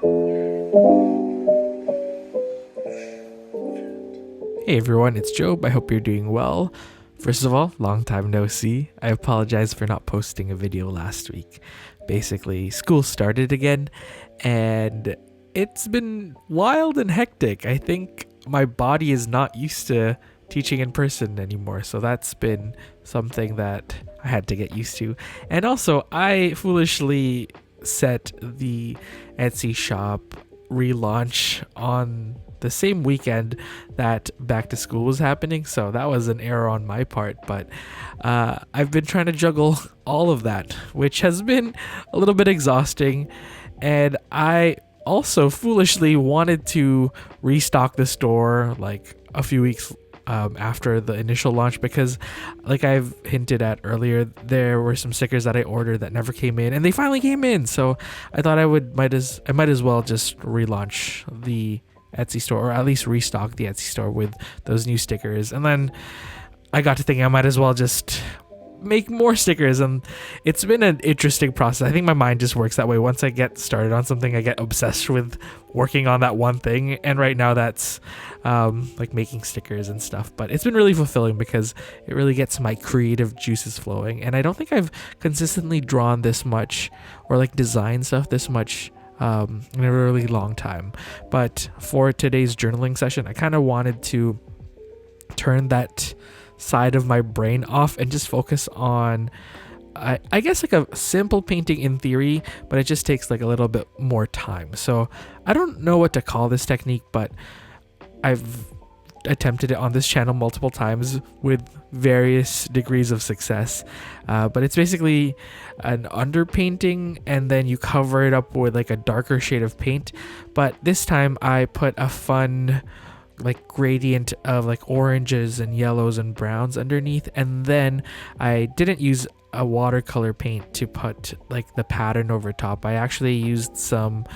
Hey everyone, it's Job. I hope you're doing well. First of all, long time no see. I apologize for not posting a video last week. Basically, school started again and it's been wild and hectic. I think my body is not used to teaching in person anymore, so that's been something that I had to get used to. And also, I foolishly set the Etsy shop relaunch on the same weekend that back to school was happening, so that was an error on my part. But I've been trying to juggle all of that, which has been a little bit exhausting. And I also foolishly wanted to restock the store like a few weeks after the initial launch, because like I've hinted at earlier, there were some stickers that I ordered that never came in, and they finally came in. So I thought I might as well just relaunch the Etsy store, or at least restock the Etsy store with those new stickers. And then I got to thinking I might as well just make more stickers, and it's been an interesting process. I think my mind just works that way. Once I get started on something, I get obsessed with working on that one thing, and right now that's like making stickers and stuff. But it's been really fulfilling because it really gets my creative juices flowing, and I don't think I've consistently drawn this much or like designed stuff this much in a really long time. But for today's journaling session, I kind of wanted to turn that side of my brain off and just focus on I guess like a simple painting in theory, but it just takes like a little bit more time. So I don't know what to call this technique, but I've attempted it on this channel multiple times with various degrees of success, but it's basically an underpainting and then you cover it up with like a darker shade of paint. But this time I put a fun like gradient of like oranges and yellows and browns underneath, and then I didn't use a watercolor paint to put like the pattern over top. I actually used some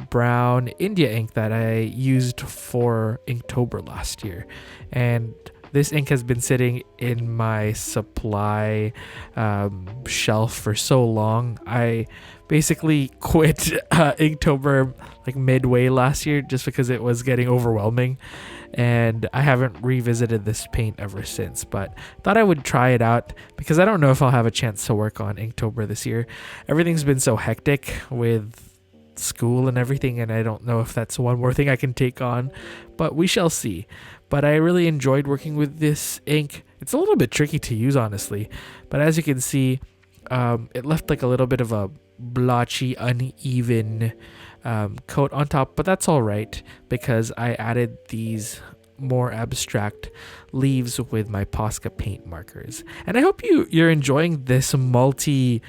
brown India ink that I used for Inktober last year, and this ink has been sitting in my supply shelf for so long. I basically quit Inktober like midway last year just because it was getting overwhelming, and I haven't revisited this paint ever since. But thought I would try it out because I don't know if I'll have a chance to work on Inktober this year. Everything's been so hectic with school and everything, and I don't know if that's one more thing I can take on, but we shall see. But I really enjoyed working with this ink. It's a little bit tricky to use, honestly, but as you can see, it left like a little bit of a blotchy, uneven coat on top, but that's all right because I added these more abstract leaves with my Posca paint markers. And I hope you're enjoying this multi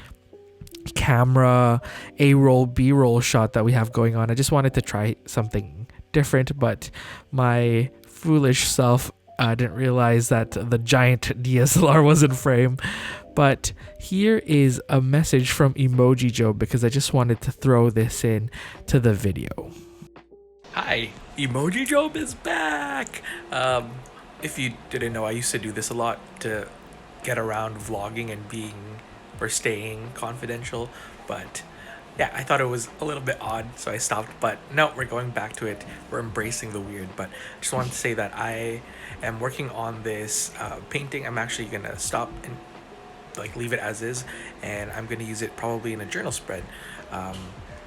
camera A-roll B-roll shot that we have going on. I just wanted to try something different, but my foolish self didn't realize that the giant DSLR was in frame. But here is a message from Emoji Job because I just wanted to throw this in to the video. Hi, Emoji Job is back. If you didn't know, I used to do this a lot to get around vlogging and staying confidential, but yeah, I thought it was a little bit odd, so I stopped. But no, we're going back to it. We're embracing the weird. But I just wanted to say that I am working on this painting. I'm actually gonna stop and like leave it as is, and I'm gonna use it probably in a journal spread.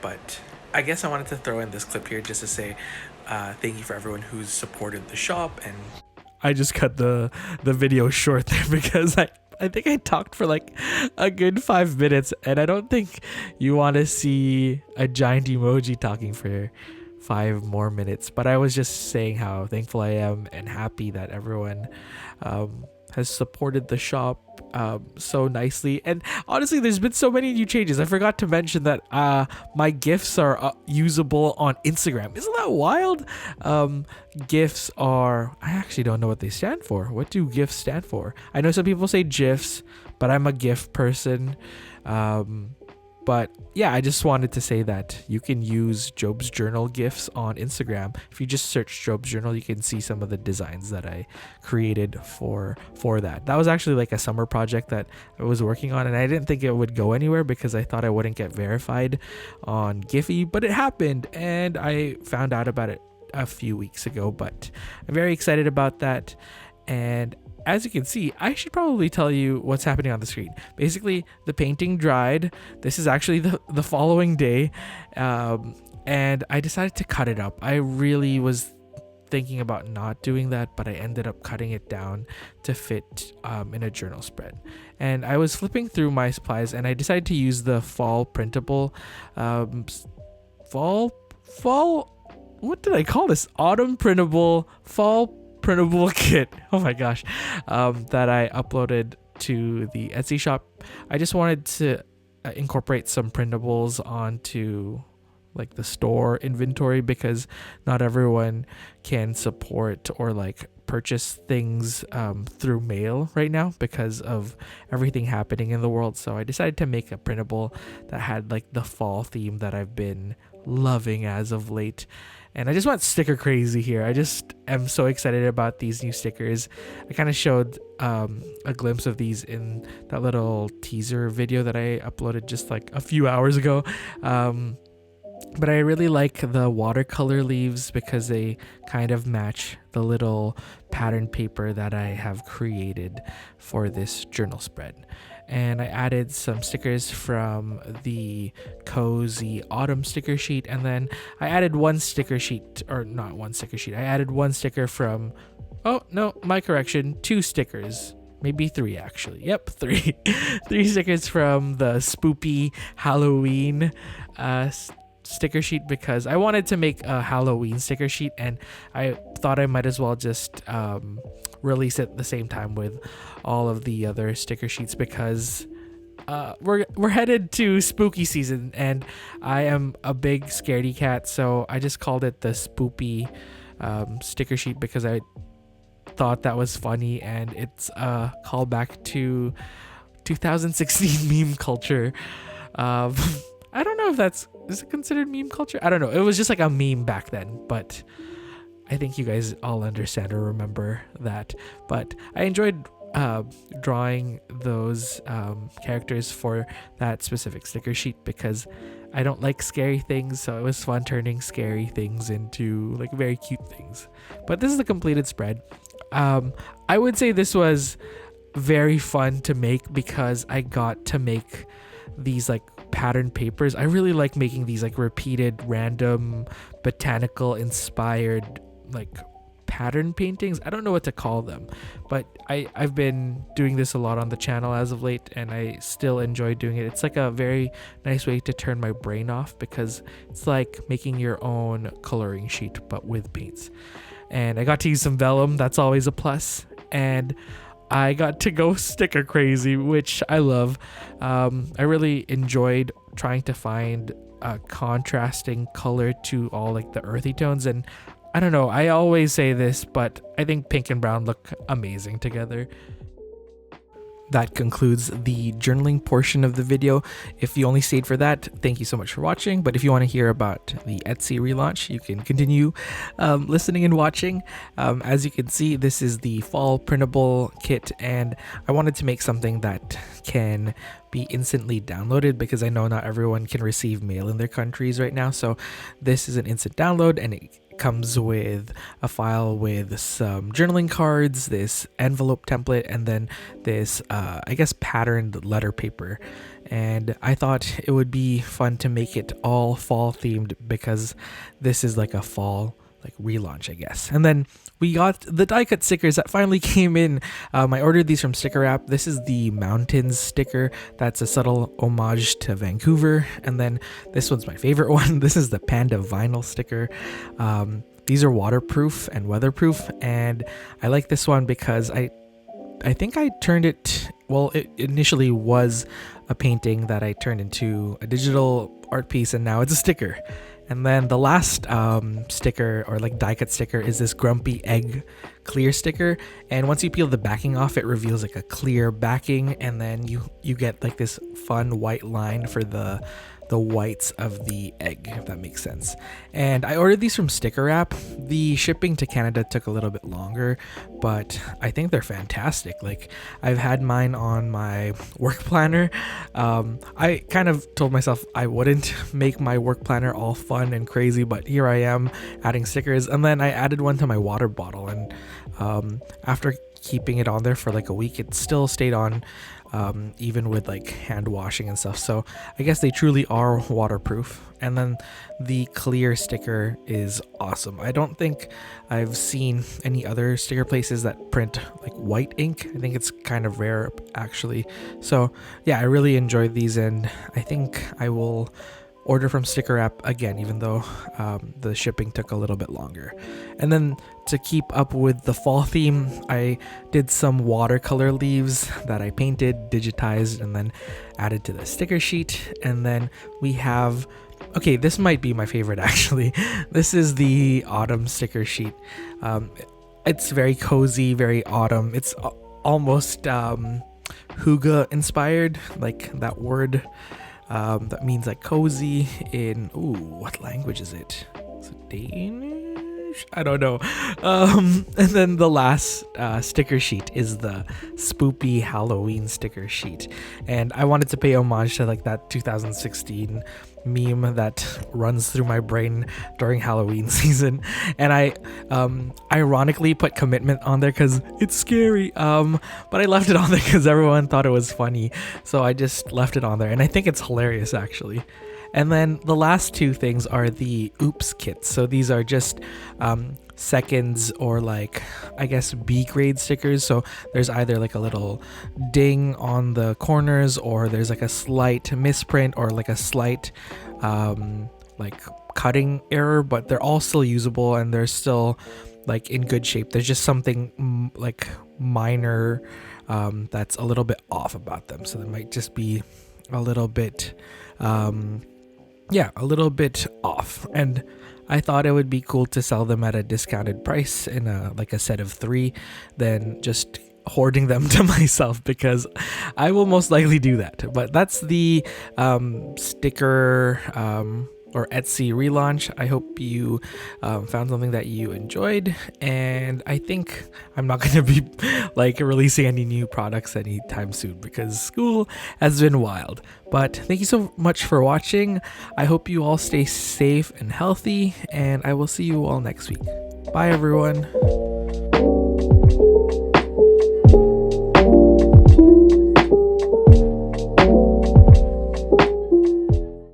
But I guess I wanted to throw in this clip here just to say thank you for everyone who's supported the shop. And I just cut the video short there because I think I talked for like a good 5 minutes, and I don't think you want to see a giant emoji talking for 5 more minutes. But I was just saying how thankful I am and happy that everyone has supported the shop so nicely. And honestly, there's been so many new changes. I forgot to mention that my GIFs are usable on Instagram. Isn't that wild? GIFs are, I actually don't know what they stand for. What do GIFs stand for? I know some people say GIFs, but I'm a GIF person. But yeah, I just wanted to say that you can use Job's Journal GIFs on Instagram. If you just search Job's Journal, you can see some of the designs that I created for that. That was actually like a summer project that I was working on, and I didn't think it would go anywhere because I thought I wouldn't get verified on Giphy, but it happened, and I found out about it a few weeks ago. But I'm very excited about that. And as you can see, I should probably tell you what's happening on the screen. Basically, the painting dried. This is actually the following day, and I decided to cut it up. I really was thinking about not doing that, but I ended up cutting it down to fit in a journal spread. And I was flipping through my supplies, and I decided to use the fall printable, what did I call this? Autumn printable fall printable kit. Oh my gosh, that I uploaded to the Etsy shop. I just wanted to incorporate some printables onto like the store inventory because not everyone can support or like purchase things through mail right now because of everything happening in the world. So I decided to make a printable that had like the fall theme that I've been loving as of late. And I just went sticker crazy here. I just am so excited about these new stickers. I kind of showed a glimpse of these in that little teaser video that I uploaded just like a few hours ago. But I really like the watercolor leaves because they kind of match the little pattern paper that I have created for this journal spread. And I added some stickers from the cozy autumn sticker sheet, and then I added one sticker sheet, or not one sticker sheet, I added one sticker from, oh no, my correction, 2 stickers. Maybe 3 actually. Yep, 3. 3 stickers from the spoopy Halloween sticker sheet because I wanted to make a Halloween sticker sheet, and I thought I might as well just release it at the same time with all of the other sticker sheets because we're headed to spooky season, and I am a big scaredy cat, so I just called it the spoopy sticker sheet because I thought that was funny, and it's a callback to 2016 meme culture. I don't know if is it considered meme culture? I don't know. It was just like a meme back then, but I think you guys all understand or remember that. But I enjoyed drawing those characters for that specific sticker sheet because I don't like scary things, so it was fun turning scary things into like very cute things. But this is the completed spread. I would say this was very fun to make because I got to make these like pattern papers. I really like making these like repeated random botanical inspired like pattern paintings. I don't know what to call them, but I've been doing this a lot on the channel as of late, and I still enjoy doing it. It's like a very nice way to turn my brain off because it's like making your own coloring sheet but with paints. And I got to use some vellum. That's always a plus. And I got to go sticker crazy, which I love. I really enjoyed trying to find a contrasting color to all like the earthy tones, and I don't know, I always say this, but I think pink and brown look amazing together. That concludes the journaling portion of the video. If you only stayed for that, thank you so much for watching. But if you want to hear about the Etsy relaunch, you can continue listening and watching. As you can see, this is the fall printable kit, and I wanted to make something that can be instantly downloaded because I know not everyone can receive mail in their countries right now. So this is an instant download, and it comes with a file with some journaling cards, this envelope template, and then this I guess patterned letter paper. And I thought it would be fun to make it all fall themed because this is like a fall like relaunch, I guess. And then we got the die cut stickers that finally came in. I ordered these from Sticker Wrap. This is the mountains sticker. That's a subtle homage to Vancouver. And then this one's my favorite one. This is the panda vinyl sticker. These are waterproof and weatherproof, and I like this one because I think I turned it, well, it initially was a painting that I turned into a digital art piece, and now it's a sticker. And then the last sticker, or like die cut sticker, is this grumpy egg clear sticker. And once you peel the backing off, it reveals like a clear backing, and then you get like this fun white line for the whites of the egg, if that makes sense. And I ordered these from Sticker Wrap. The shipping to Canada took a little bit longer, but I think they're fantastic. Like, I've had mine on my work planner. I kind of told myself I wouldn't make my work planner all fun and crazy, but here I am adding stickers. And then I added one to my water bottle, and after keeping it on there for like a week, it still stayed on, even with like hand washing and stuff. So I guess they truly are waterproof. And then the clear sticker is awesome. I don't think I've seen any other sticker places that print like white ink. I think it's kind of rare actually. So yeah, I really enjoyed these, and I think I will order from Sticker Wrap again, even though the shipping took a little bit longer. And then to keep up with the fall theme, I did some watercolor leaves that I painted, digitized, and then added to the sticker sheet. And then we have, okay, this might be my favorite actually. This is the autumn sticker sheet. It's very cozy, very autumn. It's almost hygge inspired, like that word. That means like cozy in, what language is it? Is it Danish? I don't know. And then the last sticker sheet is the spoopy Halloween sticker sheet. And I wanted to pay homage to like that 2016 meme that runs through my brain during Halloween season. And I ironically put commitment on there because it's scary. But I left it on there because everyone thought it was funny. So I just left it on there, and I think it's hilarious actually. And then the last two things are the oops kits. So these are just seconds, or like, I guess, B grade stickers. So there's either like a little ding on the corners, or there's like a slight misprint, or like a slight like cutting error, but they're all still usable and they're still like in good shape. There's just something like minor that's a little bit off about them. So there might just be a little bit a little bit off, and I thought it would be cool to sell them at a discounted price in a set of 3 than just hoarding them to myself, because I will most likely do that. But that's the sticker or Etsy relaunch. I hope you found something that you enjoyed, and I think I'm not going to be like releasing any new products anytime soon because school has been wild. But thank you so much for watching. I hope you all stay safe and healthy, and I will see you all next week. Bye everyone.